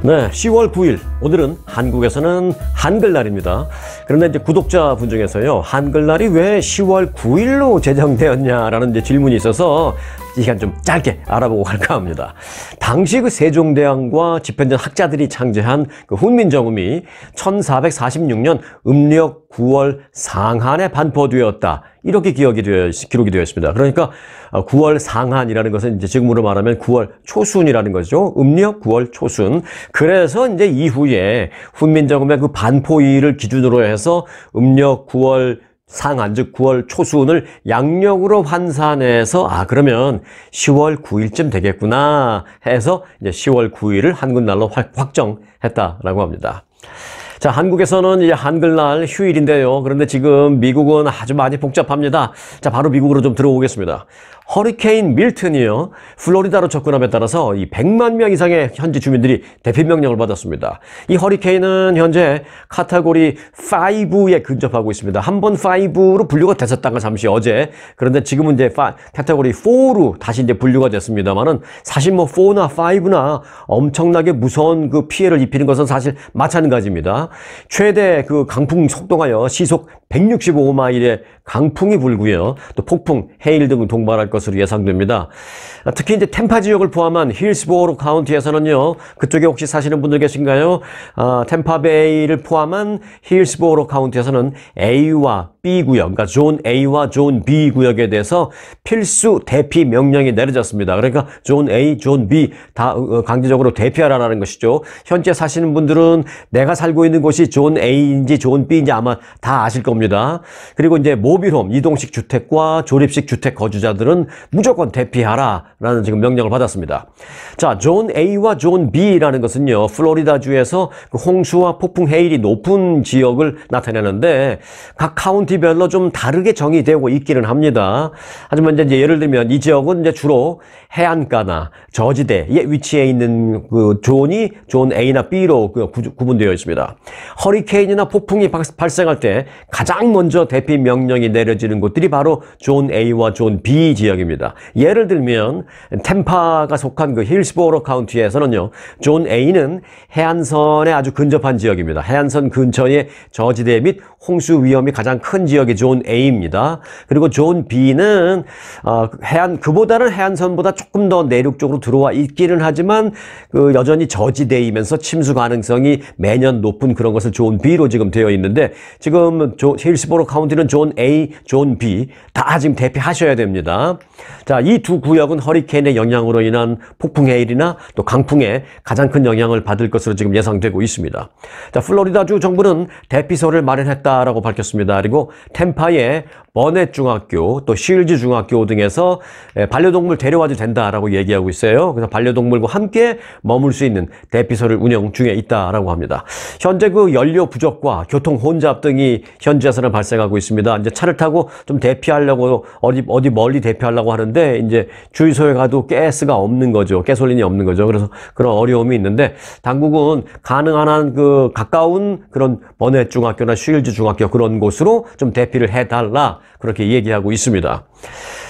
네, 10월 9일 오늘은 한국에서는 한글날입니다. 그런데 이제 구독자분 중에서요, 한글날이 왜 10월 9일로 제정되었냐라는 이제 질문이 있어서 이 시간 좀 짧게 알아보고 갈까 합니다. 당시 그 세종대왕과 집현전 학자들이 창제한 그 훈민정음이 1446년 음력 9월 상한에 반포되었다. 이렇게 기록이 되어 있습니다. 그러니까 9월 상한이라는 것은 이제 지금으로 말하면 9월 초순이라는 거죠. 음력 9월 초순. 그래서 이제 이후에 훈민정음의 그 반포일을 기준으로 해서 음력 9월 상한, 즉 9월 초순을 양력으로 환산해서 그러면 10월 9일쯤 되겠구나 해서 이제 10월 9일을 한글날로 확정했다라고 합니다. 자, 한국에서는 이제 한글날 휴일인데요. 그런데 지금 미국은 아주 많이 복잡합니다. 자, 바로 미국으로 좀 들어오겠습니다. 허리케인 밀튼이요, 플로리다로 접근함에 따라서 이 100만 명 이상의 현지 주민들이 대피 명령을 받았습니다. 이 허리케인은 현재 카테고리 5에 근접하고 있습니다. 한번 5로 분류가 됐었다가 잠시 어제. 그런데 지금은 이제 카테고리 4로 다시 이제 분류가 됐습니다만은 사실 뭐 4나 5나 엄청나게 무서운 그 피해를 입히는 것은 사실 마찬가지입니다. 최대 그 강풍 속도가요, 시속 165마일의 강풍이 불고요. 또 폭풍, 해일 등을 동반할 것으로 예상됩니다. 특히 이제 템파 지역을 포함한 힐스보로 카운티에서는요, 그쪽에 혹시 사시는 분들 계신가요? 템파베이를 포함한 힐스보로 카운티에서는 A와 B 구역, 그러니까 존 A와 존 B 구역에 대해서 필수 대피 명령이 내려졌습니다. 그러니까 존 A, 존 B 다 강제적으로 대피하라는 것이죠. 현재 사시는 분들은 내가 살고 있는 곳이 존 A인지 존 B인지 아마 다 아실 겁니다. 그리고 이제 모빌홈, 이동식 주택과 조립식 주택 거주자들은 무조건 대피하라라는 지금 명령을 받았습니다. 자, 존 A와 존 B라는 것은요, 플로리다주에서 그 홍수와 폭풍 해일이 높은 지역을 나타내는데 각 카운티별로 좀 다르게 정의되고 있기는 합니다. 하지만 이제 예를 들면 이 지역은 이제 주로 해안가나 저지대에 위치해 있는 그 존이 존 A나 B로 구분되어 있습니다. 허리케인이나 폭풍이 발생할 때 가장 먼저 대피 명령이 내려지는 곳들이 바로 존 A와 존 B 지역입니다. 예를 들면 템파가 속한 그 힐스보로 카운티에서는요, 존 A는 해안선에 아주 근접한 지역입니다. 해안선 근처의 저지대 및 홍수 위험이 가장 큰 지역이 존 A입니다. 그리고 존 B는 그보다는 해안선보다 조금 더 내륙 쪽으로 들어와 있기는 하지만 여전히 저지대이면서 침수 가능성이 매년 높은 그런 것을 존 B로 지금 되어 있는데, 지금 힐스보로 카운티는 존 A, 존 B 다 지금 대피하셔야 됩니다. 자, 이 두 구역은 허리케인의 영향으로 인한 폭풍 해일이나 또 강풍에 가장 큰 영향을 받을 것으로 지금 예상되고 있습니다. 자, 플로리다주 정부는 대피소를 마련했다라고 밝혔습니다. 그리고 템파의 버넷 중학교, 또 쉴즈 중학교 등에서 반려동물 데려와도 된다라고 얘기하고 있어요. 그래서 반려동물과 함께 머물 수 있는 대피소를 운영 중에 있다라고 합니다. 현재 그 연료 부족과 교통 혼잡 등이 현지에서는 발생하고 있습니다. 이제 차를 타고 좀 대피하려고 어디 멀리 대피하려고 하는데 이제 주유소에 가도 가스가 없는 거죠. 가솔린이 없는 거죠. 그래서 그런 어려움이 있는데 당국은 가능한 한 그 가까운 그런 버넷 중학교나 쉴즈 중학교 그런 곳으로 좀 대피를 해달라, 그렇게 얘기하고 있습니다.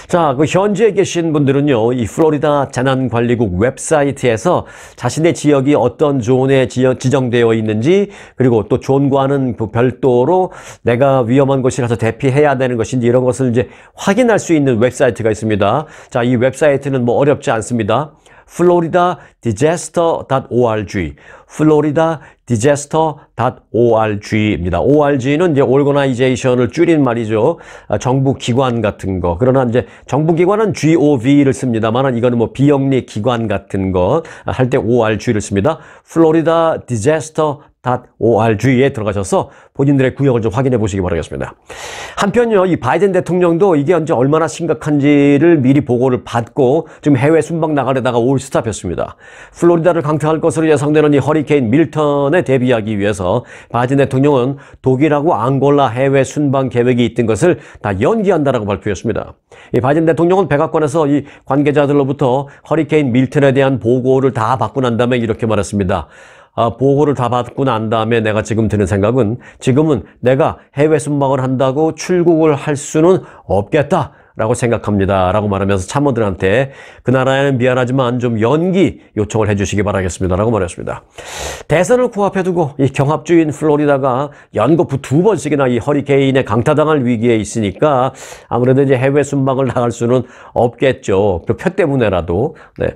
자, 그 현지에 계신 분들은요, 이 플로리다 재난관리국 웹사이트에서 자신의 지역이 어떤 존에 지정되어 있는지, 그리고 또 존과는 별도로 내가 위험한 곳이라서 대피해야 되는 것인지 이런 것을 이제 확인할 수 있는 웹사이트가 있습니다. 자, 이 웹사이트는 뭐 어렵지 않습니다. floridadisaster.org, floridadisaster.org입니다. org는 이제 organization을 줄인 말이죠. 정부 기관 같은 거. 그러나 이제 정부 기관은 gov를 씁니다만 이거는 뭐 비영리 기관 같은 거 할 때 org를 씁니다. floridadisaster.org에 들어가셔서 본인들의 구역을 좀 확인해 보시기 바라겠습니다. 한편요, 이 바이든 대통령도 이게 이제 얼마나 심각한지를 미리 보고를 받고 지금 해외 순방 나가려다가 올 스탑했습니다. 플로리다를 강타할 것으로 예상되는 이 허리케인 밀턴에 대비하기 위해서 바이든 대통령은 독일하고 앙골라 해외 순방 계획이 있던 것을 다 연기한다라고 발표했습니다. 이 바이든 대통령은 백악관에서 이 관계자들로부터 허리케인 밀턴에 대한 보고를 다 받고 난 다음에 이렇게 말했습니다. 보고를 다 받고 난 다음에 내가 지금 드는 생각은 지금은 내가 해외 순방을 한다고 출국을 할 수는 없겠다 라고 생각합니다. 라고 말하면서 참모들한테 그 나라에는 미안하지만 좀 연기 요청을 해주시기 바라겠습니다. 라고 말했습니다. 대선을 코앞에 두고 이 경합주인 플로리다가 연거푸 2번씩이나 이 허리케인에 강타당할 위기에 있으니까 아무래도 이제 해외 순방을 나갈 수는 없겠죠. 그 표 때문에라도. 네.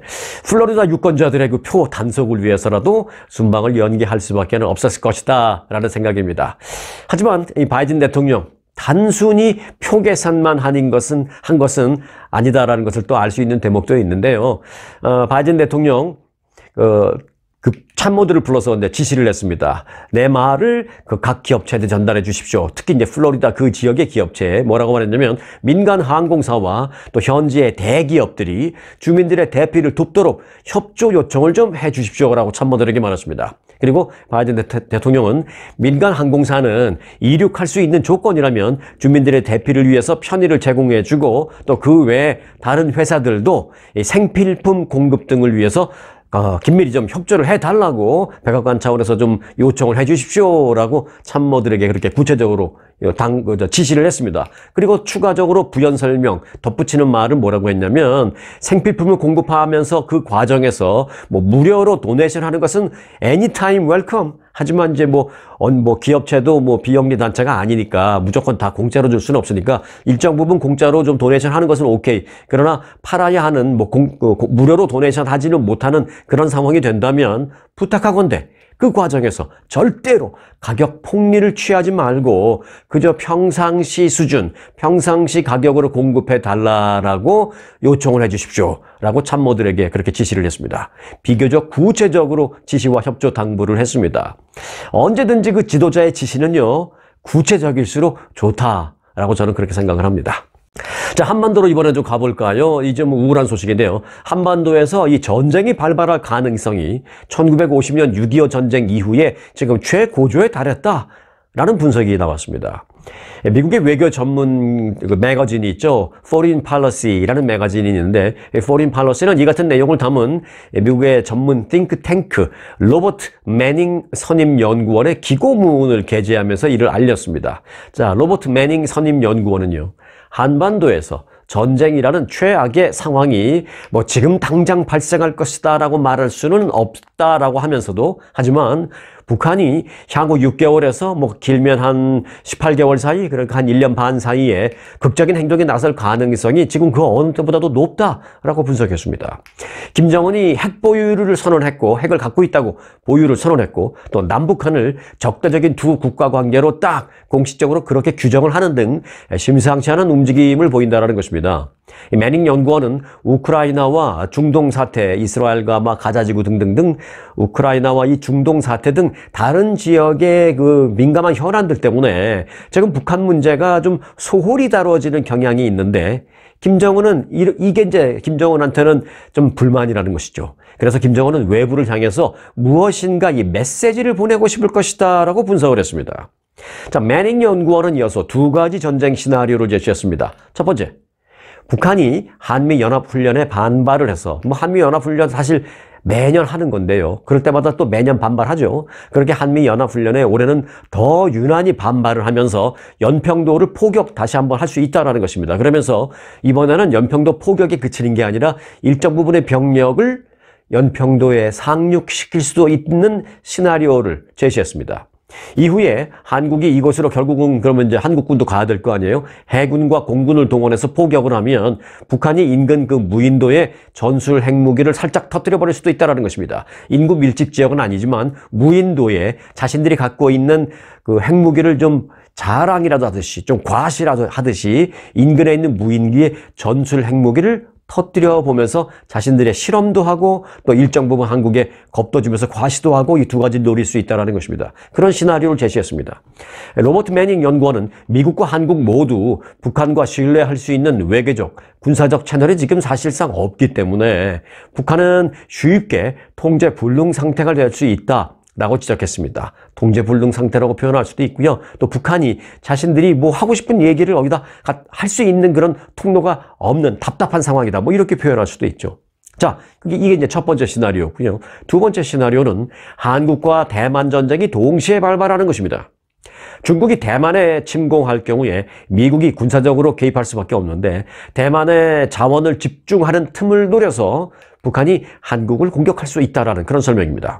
플로리다 유권자들의 그 표 단속을 위해서라도 순방을 연기할 수밖에 없었을 것이다. 라는 생각입니다. 하지만 이 바이든 대통령 단순히 표 계산만 한 것은 아니다라는 것을 또 알 수 있는 대목도 있는데요. 바이든 대통령 그 참모들을 불러서 이제 지시를 했습니다. 내 말을 그 각 기업체에 전달해 주십시오. 특히 이제 플로리다 그 지역의 기업체에 뭐라고 말했냐면 민간 항공사와 또 현지의 대기업들이 주민들의 대피를 돕도록 협조 요청을 좀 해 주십시오라고 참모들에게 말했습니다. 그리고 바이든 대통령은 민간 항공사는 이륙할 수 있는 조건이라면 주민들의 대피를 위해서 편의를 제공해 주고 또 그 외에 다른 회사들도 생필품 공급 등을 위해서 긴밀히 좀 협조를 해달라고 백악관 차원에서 좀 요청을 해 주십시오라고 참모들에게 그렇게 구체적으로 지시를 했습니다. 그리고 추가적으로 부연 설명, 덧붙이는 말은 뭐라고 했냐면 생필품을 공급하면서 그 과정에서 뭐 무료로 도네이션 하는 것은 anytime welcome. 하지만 이제 뭐 기업체도 뭐 비영리 단체가 아니니까 무조건 다 공짜로 줄 수는 없으니까 일정 부분 공짜로 좀 도네이션 하는 것은 오케이. 그러나 팔아야 하는 무료로 도네이션 하지는 못하는 그런 상황이 된다면 부탁하건대 그 과정에서 절대로 가격 폭리를 취하지 말고 그저 평상시 수준, 평상시 가격으로 공급해 달라라고 요청을 해 주십시오. 라고 참모들에게 그렇게 지시를 했습니다. 비교적 구체적으로 지시와 협조 당부를 했습니다. 언제든지 그 지도자의 지시는요, 구체적일수록 좋다라고 저는 그렇게 생각을 합니다. 자, 한반도로 이번에 좀 가볼까요? 이 좀 우울한 소식인데요. 한반도에서 이 전쟁이 발발할 가능성이 1950년 6.25 전쟁 이후에 지금 최고조에 달했다라는 분석이 나왔습니다. 미국의 외교 전문 매거진이 있죠. Foreign Policy라는 매거진이 있는데 Foreign Policy는 이 같은 내용을 담은 미국의 전문 띵크탱크 로버트 매닝 선임연구원의 기고문을 게재하면서 이를 알렸습니다. 자, 로버트 매닝 선임연구원은요. 한반도에서 전쟁이라는 최악의 상황이 뭐 지금 당장 발생할 것이다 라고 말할 수는 없다라고 하면서도 하지만 북한이 향후 6개월에서 뭐 길면 한 18개월 사이, 그러니까 한 1년 반 사이에 극적인 행동에 나설 가능성이 지금 그 어느 때보다도 높다라고 분석했습니다. 김정은이 핵 보유를 선언했고 핵을 갖고 있다고 보유를 선언했고 또 남북한을 적대적인 두 국가 관계로 딱 공식적으로 그렇게 규정을 하는 등 심상치 않은 움직임을 보인다는 것입니다. 매닝 연구원은 우크라이나와 중동 사태, 이스라엘과 가자지구 등등등 우크라이나와 이 중동 사태 등 다른 지역의 그 민감한 현안들 때문에 지금 북한 문제가 좀 소홀히 다뤄지는 경향이 있는데 김정은은 이게 이제 김정은한테는 좀 불만이라는 것이죠. 그래서 김정은은 외부를 향해서 무엇인가 이 메시지를 보내고 싶을 것이다 라고 분석을 했습니다. 자, 매닝 연구원은 이어서 두 가지 전쟁 시나리오를 제시했습니다. 첫 번째, 북한이 한미연합훈련에 반발을 해서 한미연합훈련 사실 매년 하는 건데요. 그럴 때마다 또 매년 반발하죠. 그렇게 한미연합훈련에 올해는 더 유난히 반발을 하면서 연평도를 포격 다시 한번 할 수 있다는 것입니다. 그러면서 이번에는 연평도 포격에 그치는 게 아니라 일정 부분의 병력을 연평도에 상륙시킬 수도 있는 시나리오를 제시했습니다. 이후에 한국이 이곳으로 결국은 그러면 이제 한국군도 가야 될 거 아니에요? 해군과 공군을 동원해서 포격을 하면 북한이 인근 그 무인도에 전술 핵무기를 살짝 터뜨려 버릴 수도 있다는 것입니다. 인구 밀집 지역은 아니지만 무인도에 자신들이 갖고 있는 그 핵무기를 좀 자랑이라도 하듯이 좀 과시라도 하듯이 인근에 있는 무인기에 전술 핵무기를 터뜨려 보면서 자신들의 실험도 하고 또 일정 부분 한국에 겁도 주면서 과시도 하고 이 두 가지 노릴 수 있다는 것입니다. 그런 시나리오를 제시했습니다. 로버트 매닝 연구원은 미국과 한국 모두 북한과 신뢰할 수 있는 외교적, 군사적 채널이 지금 사실상 없기 때문에 북한은 쉽게 통제 불능 상태가 될 수 있다. 라고 지적했습니다. 통제불능 상태라고 표현할 수도 있고요. 또 북한이 자신들이 뭐 하고 싶은 얘기를 여기다 할 수 있는 그런 통로가 없는 답답한 상황이다. 뭐 이렇게 표현할 수도 있죠. 자, 이게 이제 첫 번째 시나리오고요. 두 번째 시나리오는 한국과 대만 전쟁이 동시에 발발하는 것입니다. 중국이 대만에 침공할 경우에 미국이 군사적으로 개입할 수밖에 없는데 대만의 자원을 집중하는 틈을 노려서 북한이 한국을 공격할 수 있다라는 그런 설명입니다.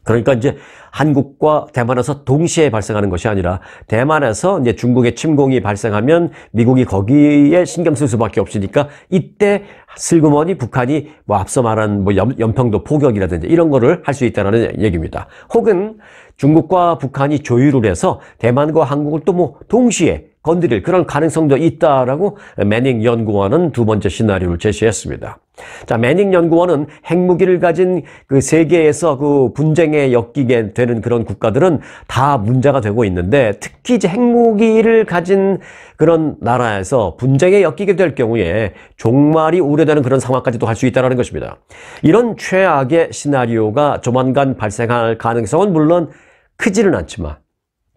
그러니까 이제 한국과 대만에서 동시에 발생하는 것이 아니라 대만에서 이제 중국의 침공이 발생하면 미국이 거기에 신경 쓸 수밖에 없으니까 이때 슬그머니 북한이 뭐 앞서 말한 뭐 연평도 포격이라든지 이런 거를 할 수 있다는 얘기입니다. 혹은 중국과 북한이 조율을 해서 대만과 한국을 또 뭐 동시에 건드릴 그런 가능성도 있다라고 매닝 연구원은 두 번째 시나리오를 제시했습니다. 자, 매닝 연구원은 핵무기를 가진 그 세계에서 그 분쟁에 엮이게 되는 그런 국가들은 다 문제가 되고 있는데 특히 이제 핵무기를 가진 그런 나라에서 분쟁에 엮이게 될 경우에 종말이 우려되는 그런 상황까지도 할 수 있다는 것입니다. 이런 최악의 시나리오가 조만간 발생할 가능성은 물론 크지는 않지만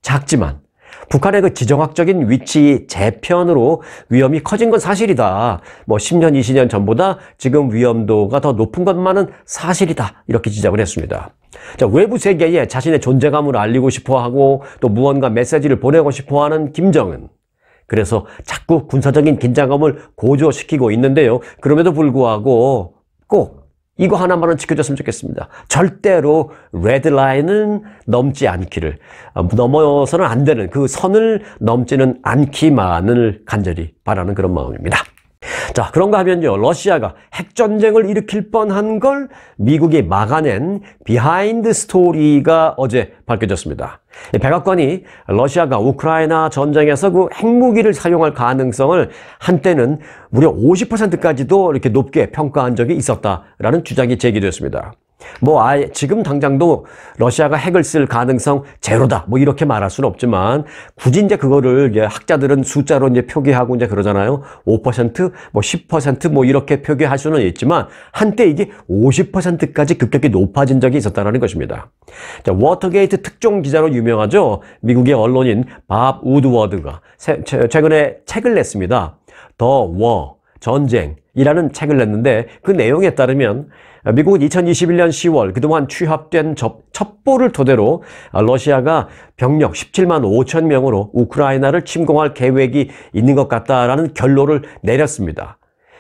작지만 북한의 그 지정학적인 위치 재편으로 위험이 커진 건 사실이다. 뭐 10년, 20년 전보다 지금 위험도가 더 높은 것만은 사실이다. 이렇게 지적을 했습니다. 자, 외부 세계에 자신의 존재감을 알리고 싶어하고 또 무언가 메시지를 보내고 싶어하는 김정은. 그래서 자꾸 군사적인 긴장감을 고조시키고 있는데요. 그럼에도 불구하고 꼭 이거 하나만은 지켜줬으면 좋겠습니다. 절대로 레드라인은 넘지 않기를, 넘어서는 안 되는 그 선을 넘지는 않기만을 간절히 바라는 그런 마음입니다. 자, 그런가 하면요, 러시아가 핵전쟁을 일으킬 뻔한 걸 미국이 막아낸 비하인드 스토리가 어제 밝혀졌습니다. 백악관이 러시아가 우크라이나 전쟁에서 그 핵무기를 사용할 가능성을 한때는 무려 50%까지도 이렇게 높게 평가한 적이 있었다라는 주장이 제기됐습니다. 뭐 아예 지금 당장도 러시아가 핵을 쓸 가능성 제로다 뭐 이렇게 말할 수는 없지만 굳이 이제 그거를 이제 학자들은 숫자로 이제 표기하고 이제 그러잖아요. 5% 뭐 10% 뭐 이렇게 표기할 수는 있지만 한때 이게 50%까지 급격히 높아진 적이 있었다는 것입니다. 자, 워터게이트 특종 기자로 유명하죠. 미국의 언론인 밥 우드워드가 최근에 책을 냈습니다. 더 워 전쟁이라는 책을 냈는데 그 내용에 따르면 미국은 2021년 10월 그동안 취합된 첩보를 토대로 러시아가 병력 17만 5천 명으로 우크라이나를 침공할 계획이 있는 것 같다라는 결론을 내렸습니다.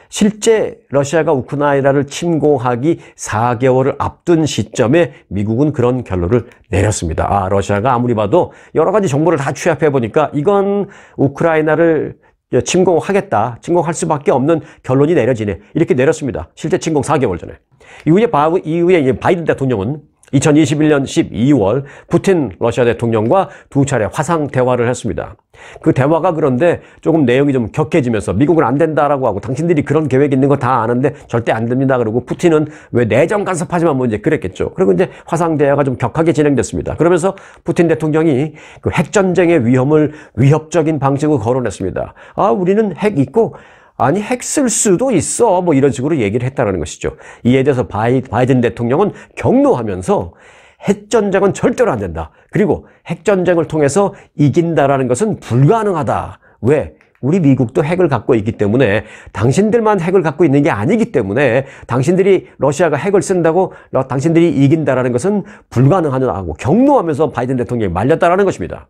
실제 러시아가 우크라이나를 침공하기 4개월을 앞둔 시점에 미국은 그런 결론을 내렸습니다. 아, 러시아가 아무리 봐도 여러 가지 정보를 다 취합해 보니까 이건 우크라이나를 침공하겠다. 침공할 수밖에 없는 결론이 내려지네. 이렇게 내렸습니다. 실제 침공 4개월 전에. 이후에 바이든 대통령은 2021년 12월 푸틴 러시아 대통령과 두 차례 화상 대화를 했습니다. 그 대화가 그런데 조금 내용이 좀 격해지면서 미국은 안 된다라고 하고 당신들이 그런 계획이 있는 거 다 아는데 절대 안 됩니다. 그러고 푸틴은 왜 내정 간섭하지만 뭐 이제 그랬겠죠. 그리고 이제 화상 대화가 좀 격하게 진행됐습니다. 그러면서 푸틴 대통령이 그 핵전쟁의 위험을 위협적인 방식으로 거론했습니다. 아, 우리는 핵 있고 아니 핵 쓸 수도 있어 뭐 이런 식으로 얘기를 했다는 것이죠. 이에 대해서 바이든 대통령은 격노하면서 핵전쟁은 절대로 안 된다. 그리고 핵전쟁을 통해서 이긴다라는 것은 불가능하다. 왜? 우리 미국도 핵을 갖고 있기 때문에 당신들만 핵을 갖고 있는 게 아니기 때문에 당신들이 러시아가 핵을 쓴다고 당신들이 이긴다라는 것은 불가능하다고 격노하면서 바이든 대통령이 말렸다라는 것입니다.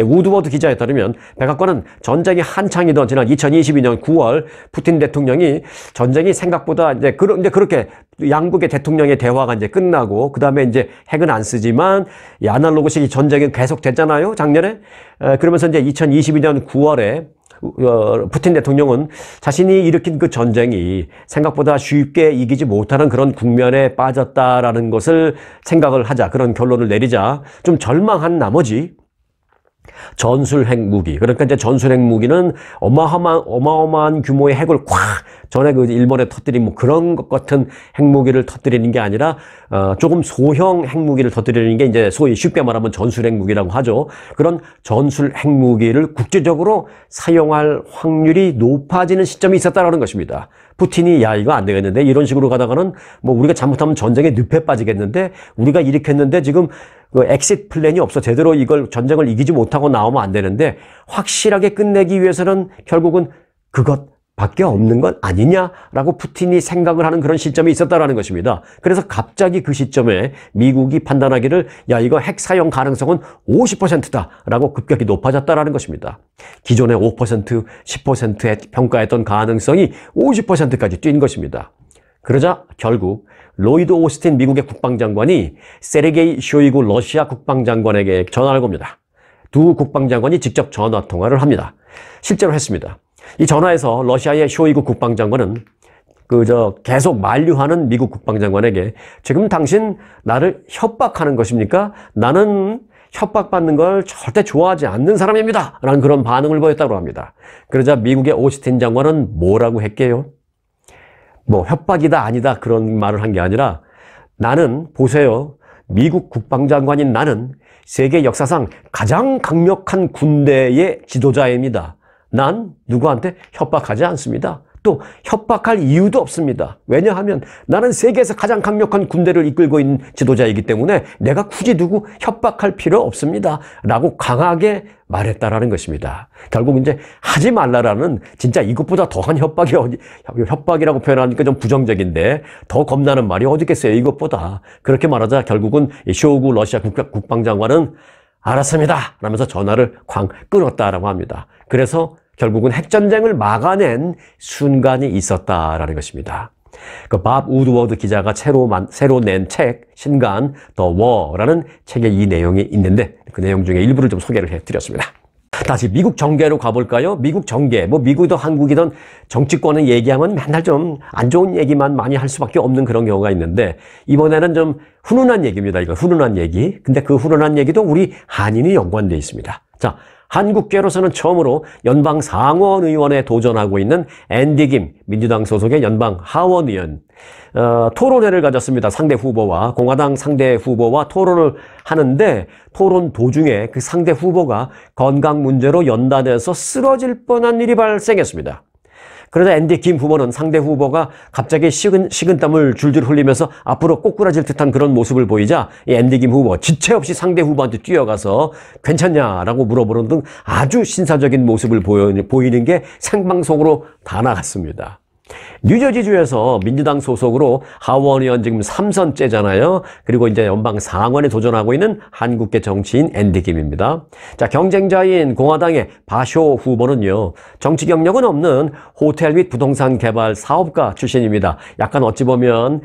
우드워드 기자에 따르면 백악관은 전쟁이 한창이던 지난 2022년 9월 푸틴 대통령이 전쟁이 생각보다 이제 그렇게 양국의 대통령의 대화가 이제 끝나고 그 다음에 이제 핵은 안 쓰지만 이 아날로그식 전쟁이 계속 됐잖아요. 작년에. 그러면서 이제 2022년 9월에 푸틴 대통령은 자신이 일으킨 그 전쟁이 생각보다 쉽게 이기지 못하는 그런 국면에 빠졌다라는 것을 생각을 하자 그런 결론을 내리자 좀 절망한 나머지 전술 핵무기. 그러니까 이제 전술 핵무기는 어마어마한 규모의 핵을 콱 전에 그 일본에 터뜨린 뭐 그런 것 같은 핵무기를 터뜨리는 게 아니라 조금 소형 핵무기를 터뜨리는 게 이제 소위 쉽게 말하면 전술 핵무기라고 하죠. 그런 전술 핵무기를 국제적으로 사용할 확률이 높아지는 시점이 있었다라는 것입니다. 푸틴이 야 이거 안 되겠는데 이런 식으로 가다가는 뭐 우리가 잘못하면 전쟁에 늪에 빠지겠는데 우리가 일으켰는데 지금 그 엑시트 플랜이 없어 제대로 이걸 전쟁을 이기지 못하고 나오면 안 되는데 확실하게 끝내기 위해서는 결국은 그것 밖에 없는 건 아니냐라고 푸틴이 생각을 하는 그런 시점이 있었다라는 것입니다. 그래서 갑자기 그 시점에 미국이 판단하기를 야 이거 핵 사용 가능성은 50%다라고 급격히 높아졌다라는 것입니다. 기존의 5%, 10%에 평가했던 가능성이 50%까지 뛴 것입니다. 그러자 결국 로이드 오스틴 미국의 국방장관이 세르게이 쇼이구 러시아 국방장관에게 전화를 겁니다. 두 국방장관이 직접 전화 통화를 합니다. 실제로 했습니다. 이 전화에서 러시아의 쇼이구 국방장관은 계속 만류하는 미국 국방장관에게 지금 당신 나를 협박하는 것입니까? 나는 협박받는 걸 절대 좋아하지 않는 사람입니다. 라는 그런 반응을 보였다고 합니다. 그러자 미국의 오스틴 장관은 뭐라고 했게요? 뭐 협박이다 아니다 그런 말을 한 게 아니라 나는 보세요. 미국 국방장관인 나는 세계 역사상 가장 강력한 군대의 지도자입니다. 난 누구한테 협박하지 않습니다. 또 협박할 이유도 없습니다. 왜냐하면 나는 세계에서 가장 강력한 군대를 이끌고 있는 지도자이기 때문에 내가 굳이 누구 협박할 필요 없습니다. 라고 강하게 말했다라는 것입니다. 결국 이제 하지 말라라는 진짜 이것보다 더한 협박이 협박이라고 표현하니까 좀 부정적인데 더 겁나는 말이 어디 있겠어요. 이것보다. 그렇게 말하자 결국은 쇼이구 러시아 국방장관은 알았습니다. 라면서 전화를 쾅 끊었다라고 합니다. 그래서 결국은 핵전쟁을 막아낸 순간이 있었다라는 것입니다. 밥 우드워드 기자가 새로 낸 책, 신간, 더 워라는 책에 이 내용이 있는데 그 내용 중에 일부를 좀 소개를 해드렸습니다. 다시 미국 정계로 가볼까요? 미국 정계, 미국이든 한국이든 정치권을 얘기하면 맨날 좀 안 좋은 얘기만 많이 할 수밖에 없는 그런 경우가 있는데 이번에는 좀 훈훈한 얘기입니다. 이거 훈훈한 얘기. 근데 그 훈훈한 얘기도 우리 한인이 연관되어 있습니다. 자, 한국계로서는 처음으로 연방 상원의원에 도전하고 있는 앤디 김 민주당 소속의 연방 하원의원 토론회를 가졌습니다. 상대 후보와 공화당 상대 후보와 토론을 하는데 토론 도중에 그 상대 후보가 건강 문제로 연단해서 쓰러질 뻔한 일이 발생했습니다. 그러자 앤디 김 후보는 상대 후보가 갑자기 식은땀을 줄줄 흘리면서 앞으로 꼬꾸라질 듯한 그런 모습을 보이자 이 앤디 김 후보 지체 없이 상대 후보한테 뛰어가서 괜찮냐라고 물어보는 등 아주 신사적인 모습을 보이는 게 생방송으로 다 나갔습니다. 뉴저지주에서 민주당 소속으로 하원의원 지금 3선째잖아요. 그리고 이제 연방 상원에 도전하고 있는 한국계 정치인 앤디 김입니다. 자, 경쟁자인 공화당의 바쇼 후보는요. 정치 경력은 없는 호텔 및 부동산 개발 사업가 출신입니다. 약간 어찌 보면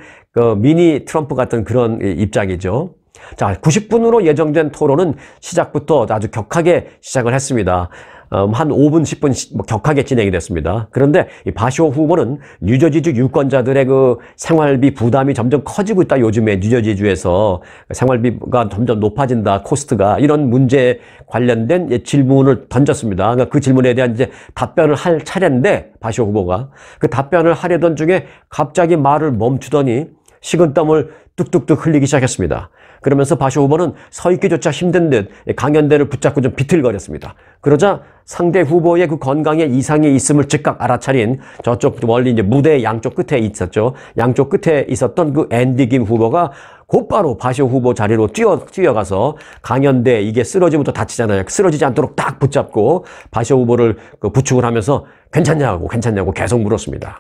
미니 트럼프 같은 그런 입장이죠. 자, 90분으로 예정된 토론은 시작부터 아주 격하게 시작을 했습니다. 한 5분, 10분 격하게 진행이 됐습니다. 그런데 이 바쇼 후보는 뉴저지주 유권자들의 그 생활비 부담이 점점 커지고 있다. 요즘에 뉴저지주에서 생활비가 점점 높아진다. 코스트가 이런 문제에 관련된 질문을 던졌습니다. 그러니까 그 질문에 대한 이제 답변을 할 차례인데 바쇼 후보가 그 답변을 하려던 중에 갑자기 말을 멈추더니 식은땀을 뚝뚝뚝 흘리기 시작했습니다. 그러면서 바쇼 후보는 서 있기조차 힘든 듯 강연대를 붙잡고 좀 비틀거렸습니다. 그러자 상대 후보의 그 건강에 이상이 있음을 즉각 알아차린 저쪽 멀리 이제 무대 양쪽 끝에 있었죠. 양쪽 끝에 있었던 그 앤디 김 후보가 곧바로 바쇼 후보 자리로 뛰어가서 강연대 이게 쓰러지면 또 다치잖아요. 쓰러지지 않도록 딱 붙잡고 바쇼 후보를 부축을 하면서 괜찮냐고 계속 물었습니다.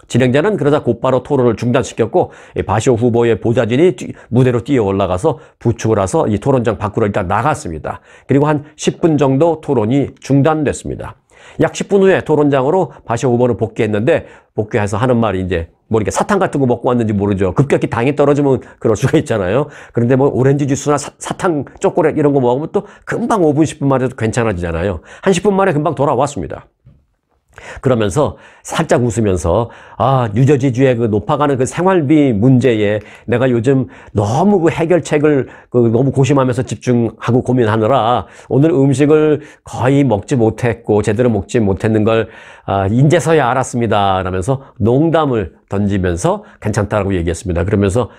진행자는 그러자 곧바로 토론을 중단시켰고 바쇼 후보의 보좌진이 무대로 뛰어 올라가서 부축을 해서 이 토론장 밖으로 일단 나갔습니다. 그리고 한 10분 정도 토론이 중단됐습니다. 약 10분 후에 토론장으로 바쇼 후보는 복귀했는데 복귀해서 하는 말이 이제 이렇게 사탕 같은 거 먹고 왔는지 모르죠. 급격히 당이 떨어지면 그럴 수가 있잖아요. 그런데 오렌지 주스나 사탕, 초콜릿 이런 거 먹으면 또 금방 5분, 10분 만에도 괜찮아지잖아요. 한 10분 만에 금방 돌아왔습니다. 그러면서 살짝 웃으면서 뉴저지주의 그 높아가는 그 생활비 문제에 내가 요즘 너무 그 해결책을 너무 고심하면서 집중하고 고민하느라 오늘 음식을 거의 먹지 못했고 제대로 먹지 못했는 걸 인제서야 알았습니다. 라면서 농담을 던지면서 괜찮다라고 얘기했습니다. 그러면서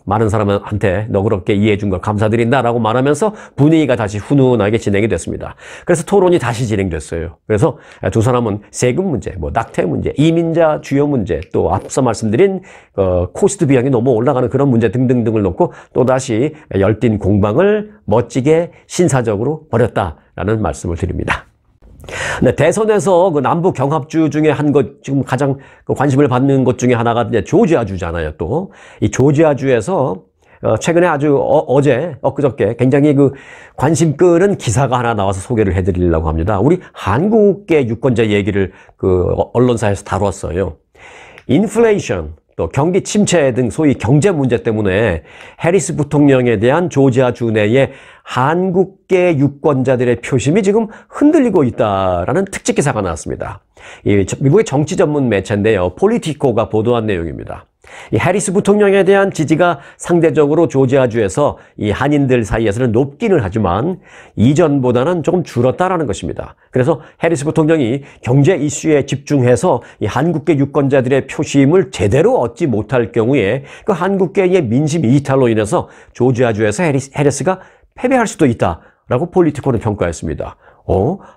많은 사람한테 너그럽게 이해해 준 걸 감사드린다라고 말하면서 분위기가 다시 훈훈하게 진행이 됐습니다. 그래서 토론이 다시 진행됐어요. 그래서 두 사람은 세금 문제, 낙태 문제, 이민자 주요 문제, 또 앞서 말씀드린 코스트 비용이 너무 올라가는 그런 문제 등등등을 놓고 또다시 열띤 공방을 멋지게 신사적으로 벌였다라는 말씀을 드립니다. 네, 대선에서 그 남북 경합주 중에 한 것, 지금 가장 관심을 받는 것 중에 하나가 이제 조지아주잖아요, 또. 이 조지아주에서 최근에 아주 엊그저께 굉장히 그 관심 끄는 기사가 하나 나와서 소개를 해드리려고 합니다. 우리 한국계 유권자 얘기를 그 언론사에서 다뤘어요. 인플레이션, 또 경기 침체 등 소위 경제 문제 때문에 해리스 부통령에 대한 조지아주 내의 한국계 유권자들의 표심이 지금 흔들리고 있다라는 특집 기사가 나왔습니다. 미국의 정치 전문 매체인데요, 폴리티코가 보도한 내용입니다. 이 해리스 부통령에 대한 지지가 상대적으로 조지아주에서 이 한인들 사이에서는 높기는 하지만 이전보다는 조금 줄었다라는 것입니다. 그래서 해리스 부통령이 경제 이슈에 집중해서 이 한국계 유권자들의 표심을 제대로 얻지 못할 경우에 그 한국계의 민심 이탈로 인해서 조지아주에서 해리스가 패배할 수도 있다라고 폴리티코는 평가했습니다.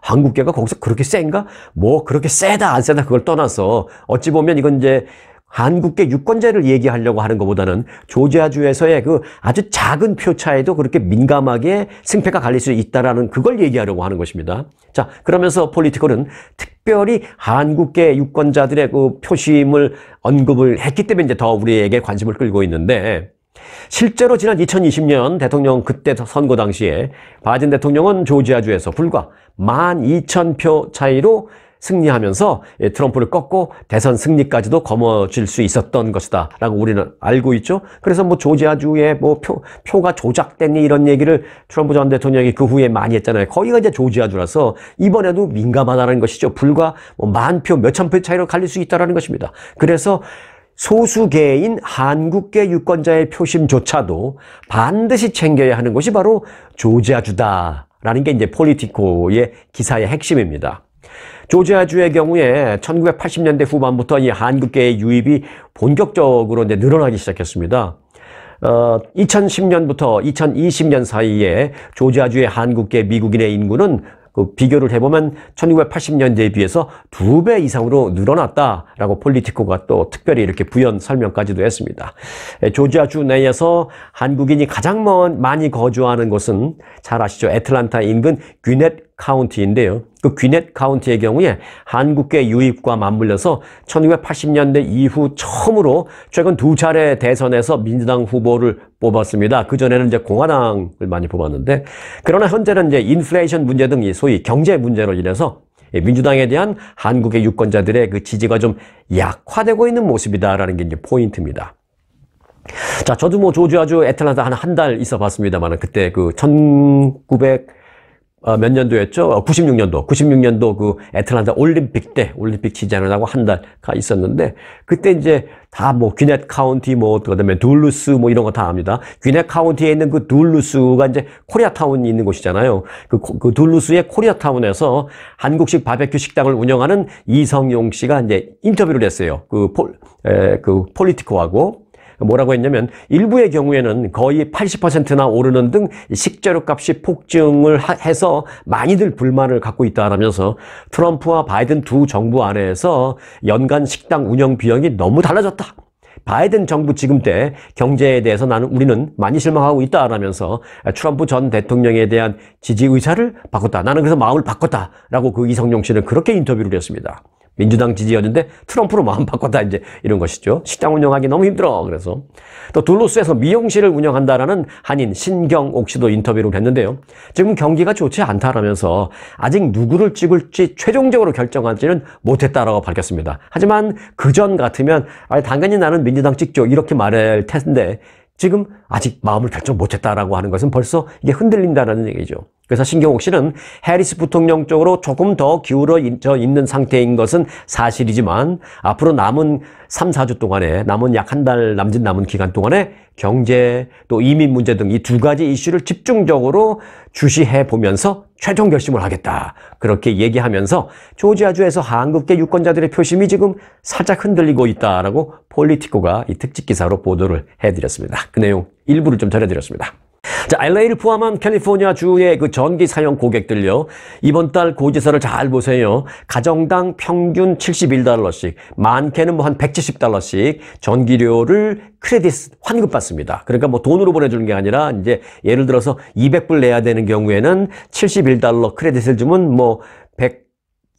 한국계가 거기서 그렇게 센가? 뭐 그렇게 세다 안 세다 그걸 떠나서 어찌 보면 이건 이제 한국계 유권자를 얘기하려고 하는 것보다는 조지아주에서의 그 아주 작은 표 차에도 그렇게 민감하게 승패가 갈릴 수 있다라는 그걸 얘기하려고 하는 것입니다. 자, 그러면서 폴리티코는 특별히 한국계 유권자들의 그 표심을 언급을 했기 때문에 이제 더 우리에게 관심을 끌고 있는데, 실제로 지난 2020년 대통령 그때 선거 당시에 바이든 대통령은 조지아주에서 불과 12,000표 차이로 승리하면서 트럼프를 꺾고 대선 승리까지도 거머쥘 수 있었던 것이다 라고 우리는 알고 있죠. 그래서 뭐 조지아주에 뭐 표가 조작됐니 이런 얘기를 트럼프 전 대통령이 그 후에 많이 했잖아요. 거기가 이제 조지아주라서 이번에도 민감하다는 것이죠. 불과 뭐 10,000표, 몇천 표 차이로 갈릴 수 있다는 것입니다. 그래서 소수계인 한국계 유권자의 표심조차도 반드시 챙겨야 하는 것이 바로 조지아주다라는 게 이제 폴리티코의 기사의 핵심입니다. 조지아주의 경우에 1980년대 후반부터 이 한국계의 유입이 본격적으로 이제 늘어나기 시작했습니다. 2010년부터 2020년 사이에 조지아주의 한국계 미국인의 인구는 그 비교를 해보면 1980년대에 비해서 2배 이상으로 늘어났다라고 폴리티코가 또 특별히 이렇게 부연 설명까지도 했습니다. 조지아주 내에서 한국인이 가장 많이 거주하는 곳은 잘 아시죠? 애틀란타 인근 귀넷 카운티인데요. 그 귀넷 카운티의 경우에 한국계 유입과 맞물려서 1980년대 이후 처음으로 최근 2차례 대선에서 민주당 후보를 뽑았습니다. 그전에는 이제 공화당을 많이 뽑았는데, 그러나 현재는 이제 인플레이션 문제 등 이 소위 경제 문제로 인해서 민주당에 대한 한국의 유권자들의 그 지지가 좀 약화되고 있는 모습이다라는 게 이제 포인트입니다. 자, 저도 뭐 조지아주 애틀란타 한 달 있어 봤습니다만, 그때 그 1900 몇 년도였죠? 96년도 그 애틀란타 올림픽 때 올림픽 지지하는 하고 한 달 가 있었는데, 그때 이제 다 뭐 귀넷 카운티 뭐 그다음에 둘루스 뭐 이런 거 다 압니다. 귀넷 카운티에 있는 그 둘루스가 이제 코리아타운이 있는 곳이잖아요. 그 둘루스의 코리아타운에서 한국식 바베큐 식당을 운영하는 이성용 씨가 이제 인터뷰를 했어요. 그 폴리티코하고. 뭐라고 했냐면, 일부의 경우에는 거의 80%나 오르는 등 식재료 값이 폭증을 해서 많이들 불만을 갖고 있다라면서 트럼프와 바이든 두 정부 안에서 연간 식당 운영 비용이 너무 달라졌다. 바이든 정부 지금 때 경제에 대해서 우리는 많이 실망하고 있다라면서 트럼프 전 대통령에 대한 지지 의사를 바꿨다. 나는 그래서 마음을 바꿨다라고 그 이성용 씨는 그렇게 인터뷰를 했습니다. 민주당 지지였는데 트럼프로 마음 바꿨다, 이제 이런 것이죠. 식당 운영하기 너무 힘들어. 그래서 또 둘루스에서 미용실을 운영한다라는 한인 신경옥 씨도 인터뷰를 했는데요. 지금 경기가 좋지 않다라면서 아직 누구를 찍을지 최종적으로 결정하지는 못했다라고 밝혔습니다. 하지만 그전 같으면 당연히 나는 민주당 찍죠 이렇게 말할 텐데, 지금 아직 마음을 결정 못했다라고 하는 것은 벌써 이게 흔들린다는 얘기죠. 그래서 신경옥 씨는 해리스 부통령 쪽으로 조금 더 기울어져 있는 상태인 것은 사실이지만, 앞으로 남은 3, 4주 동안에, 남은 약 한 달 남짓 남은 기간 동안에 경제 또 이민 문제 등 이 두 가지 이슈를 집중적으로 주시해 보면서 최종 결심을 하겠다, 그렇게 얘기하면서 조지아주에서 한국계 유권자들의 표심이 지금 살짝 흔들리고 있다라고 폴리티코가 이 특집 기사로 보도를 해드렸습니다. 그 내용 일부를 좀 전해드렸습니다. 자, LA를 포함한 캘리포니아 주의 그 전기 사용 고객들요, 이번 달 고지서를 잘 보세요. 가정당 평균 $71씩, 많게는 뭐 한 $170씩 전기료를 크레딧 환급받습니다. 그러니까 뭐 돈으로 보내주는 게 아니라, 이제 예를 들어서 $200 내야 되는 경우에는 $71 크레딧을 주면 뭐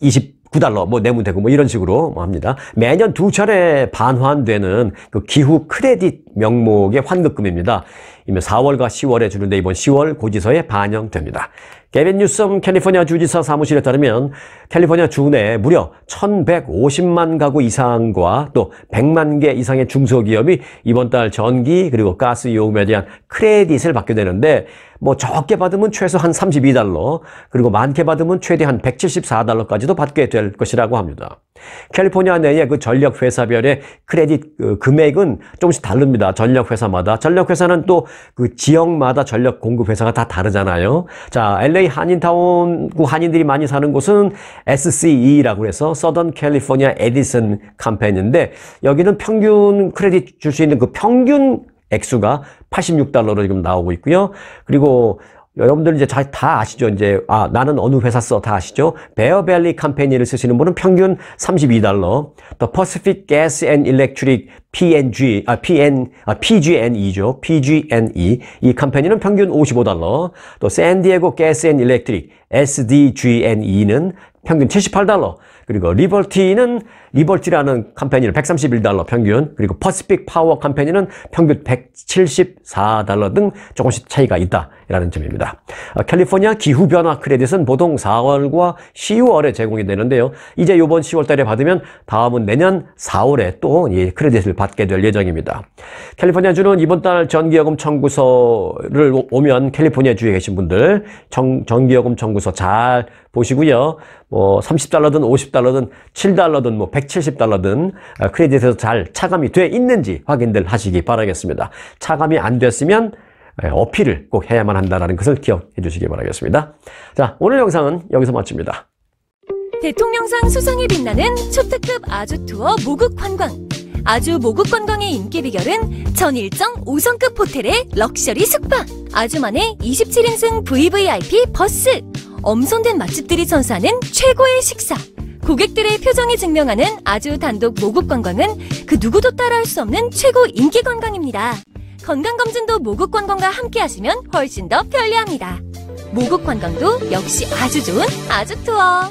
$29 뭐 내면 되고 뭐 이런 식으로 뭐 합니다. 매년 2차례 반환되는 그 기후 크레딧 명목의 환급금입니다. 이면 4월과 10월에 주는데 이번 10월 고지서에 반영됩니다. 게빈 뉴섬 캘리포니아 주지사 사무실에 따르면 캘리포니아 주 내 무려 1,150만 가구 이상과 또 100만 개 이상의 중소기업이 이번 달 전기 그리고 가스 요금에 대한 크레딧을 받게 되는데 뭐 적게 받으면 최소 한 $32 그리고 많게 받으면 최대 한 $174까지도 받게 될 것이라고 합니다. 캘리포니아 내의 그 전력회사별의 크레딧 금액은 조금씩 다릅니다. 전력회사마다. 전력회사는 또 그 지역마다 전력 공급회사가 다 다르잖아요. 자, LA 한인타운구 한인들이 많이 사는 곳은 SCE라고 해서 Southern California Edison 컴퍼니인데 여기는 평균 크레딧 줄 수 있는 그 평균 액수가 $86로 지금 나오고 있고요. 그리고 여러분들 이제 다 아시죠? 이제, 나는 어느 회사 써 다 아시죠? 베어밸리 컴퍼니를 쓰시는 분은 평균 $32. 또 Pacific Gas and Electric PG&E죠. PG&E. 이 컴퍼니는 평균 $55. 또 샌디에고 Gas and Electric SDG&E는 평균 $78. 그리고 리버티라는 컴퍼니는 $131 평균, 그리고 퍼시픽 파워 컴퍼니는 평균 $174 등 조금씩 차이가 있다라는 점입니다. 캘리포니아 기후변화 크레딧은 보통 4월과 10월에 제공이 되는데요. 이제 이번 10월 달에 받으면 다음은 내년 4월에 또 이 크레딧을 받게 될 예정입니다. 캘리포니아주는 이번 달 전기요금 청구서를 오면 캘리포니아 주에 계신 분들 전기요금 청구서 잘 보시고요. 뭐 $30든 $50든 $7든 뭐 $170든 크레딧에서 잘 차감이 돼 있는지 확인들 하시기 바라겠습니다. 차감이 안 됐으면 어필을 꼭 해야만 한다는 것을 기억해 주시기 바라겠습니다. 자, 오늘 영상은 여기서 마칩니다. 대통령상 수상에 빛나는 초특급 아주 투어 모국 관광. 아주 모국 관광의 인기 비결은 전 일정 5성급 호텔의 럭셔리 숙박. 아주만의 27인승 VVIP 버스. 엄선된 맛집들이 선사하는 최고의 식사. 고객들의 표정이 증명하는 아주 단독 모국 관광은 그 누구도 따라할 수 없는 최고 인기 관광입니다. 건강검진도 모국 관광과 함께 하시면 훨씬 더 편리합니다. 모국 관광도 역시 아주 좋은 아주 투어.